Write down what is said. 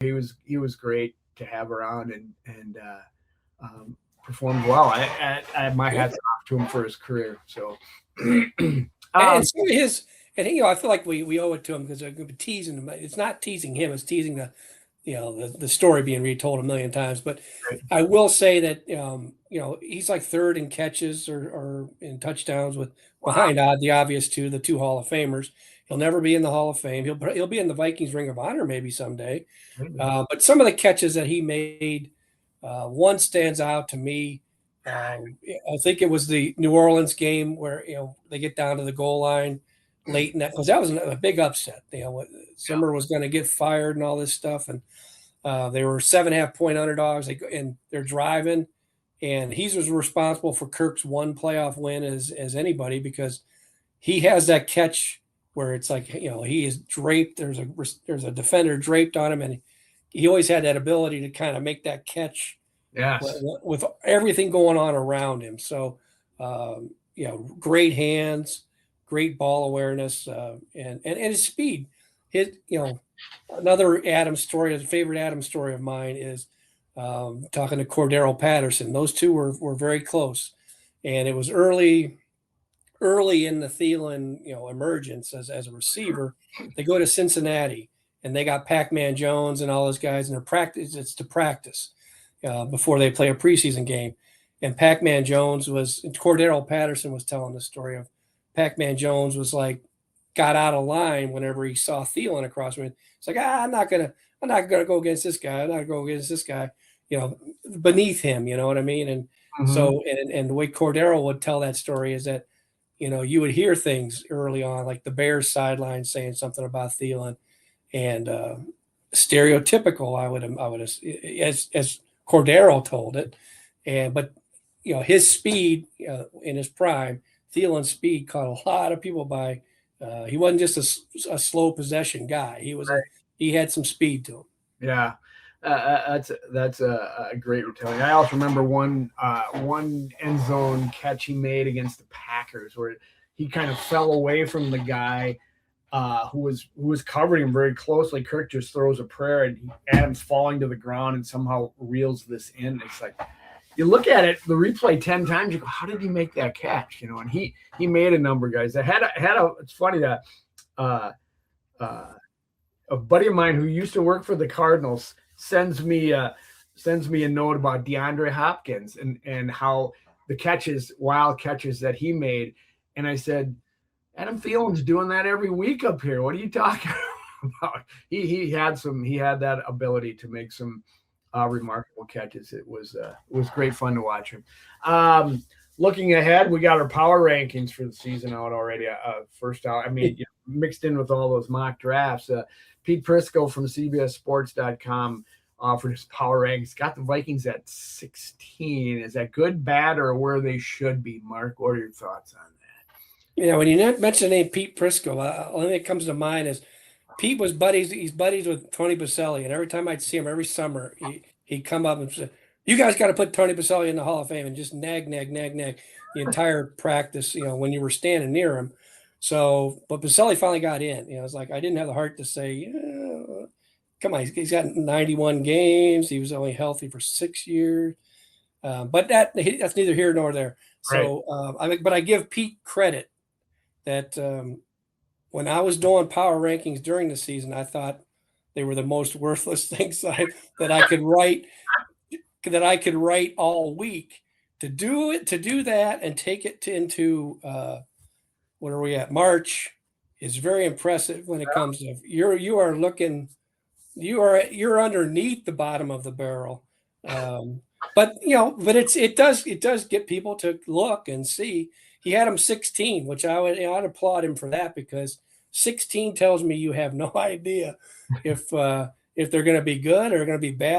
he was great to have around and performed well. My Yeah. hats off to him for his career. So, And um, some of his, and I feel like we owe it to him because we're teasing him. It's not teasing him; it's teasing the story being retold a million times. But I will say that he's like third in catches or in touchdowns with wow. behind the obvious two, the two Hall of Famers. He'll never be in the Hall of Fame. He'll be in the Vikings Ring of Honor maybe someday. But some of the catches that he made, one stands out to me. I think it was the New Orleans game where they get down to the goal line late in that, because that was a big upset. Zimmer was going to get fired and all this stuff, and they were 7.5 point underdogs. And they're driving, and he's as responsible for Kirk's one playoff win as anybody, because he has that catch where it's like he is draped. There's a defender draped on him, and he always had that ability to kind of make that catch Yes. with everything going on around him. So, great hands, great ball awareness, and his speed. Another Adams story, a favorite Adams story of mine is talking to Cordero Patterson. Those two were very close, and it was early in the Thielen emergence as a receiver. They go to Cincinnati, and they got Pac-Man Jones and all those guys, and it's to practice before they play a preseason game. And Pac-Man Jones Cordero Patterson was telling the story of Pac-Man Jones was like, got out of line whenever he saw Thielen across from him. It's like, I'm not gonna go against this guy. I'm not gonna go against this guy, beneath him. You know what I mean? And Hmm. so, and the way Cordero would tell that story is that, you would hear things early on, like the Bears sideline saying something about Thielen, and stereotypical. I would as Cordero told it, but his speed in his prime, Thielen's speed caught a lot of people by. He wasn't just a slow possession guy. He had some speed to him. Yeah, that's a great retelling. I also remember one end zone catch he made against the Packers, where he kind of fell away from the guy who was covering him very closely. Kirk just throws a prayer, and Adams falling to the ground and somehow reels this in. It's like you look at it, the replay 10 times. You go, how did he make that catch? And he made a number, guys. I had a. It's funny that. Uh, uh, a buddy of mine who used to work for the Cardinals sends me a note about DeAndre Hopkins and how the wild catches that he made, and I said, Adam Thielen's doing that every week up here. What are you talking about? He had that ability to make some remarkable catches. It was great fun to watch him. Um, Looking ahead, we got our power rankings for the season out already. First out, I mean, mixed in with all those mock drafts. Pete Prisco from CBSSports.com offered his power rankings. Got the Vikings at 16. Is that good, bad, or where they should be? Mark, what are your thoughts on When you mention the name Pete Prisco, the only thing that comes to mind is Pete was buddies. He's buddies with Tony Baselli, and every time I'd see him every summer, he'd come up and say, "You guys got to put Tony Baselli in the Hall of Fame," and just nag, nag, nag, nag the entire practice. When you were standing near him. So, but Baselli finally got in. It's like I didn't have the heart to say, "Come on, he's got 91 games. He was only healthy for 6 years." But that's neither here nor there. that? Right. So, but I give Pete credit that when I was doing power rankings during the season, I thought they were the most worthless things that I could write all week. To do that and take it into what are we at, March, is very impressive. When it comes to you're underneath the bottom of the barrel. But it does get people to look and see. He had him 16, which I'd applaud him for that, because 16 tells me you have no idea if they're going to be good or going to be bad.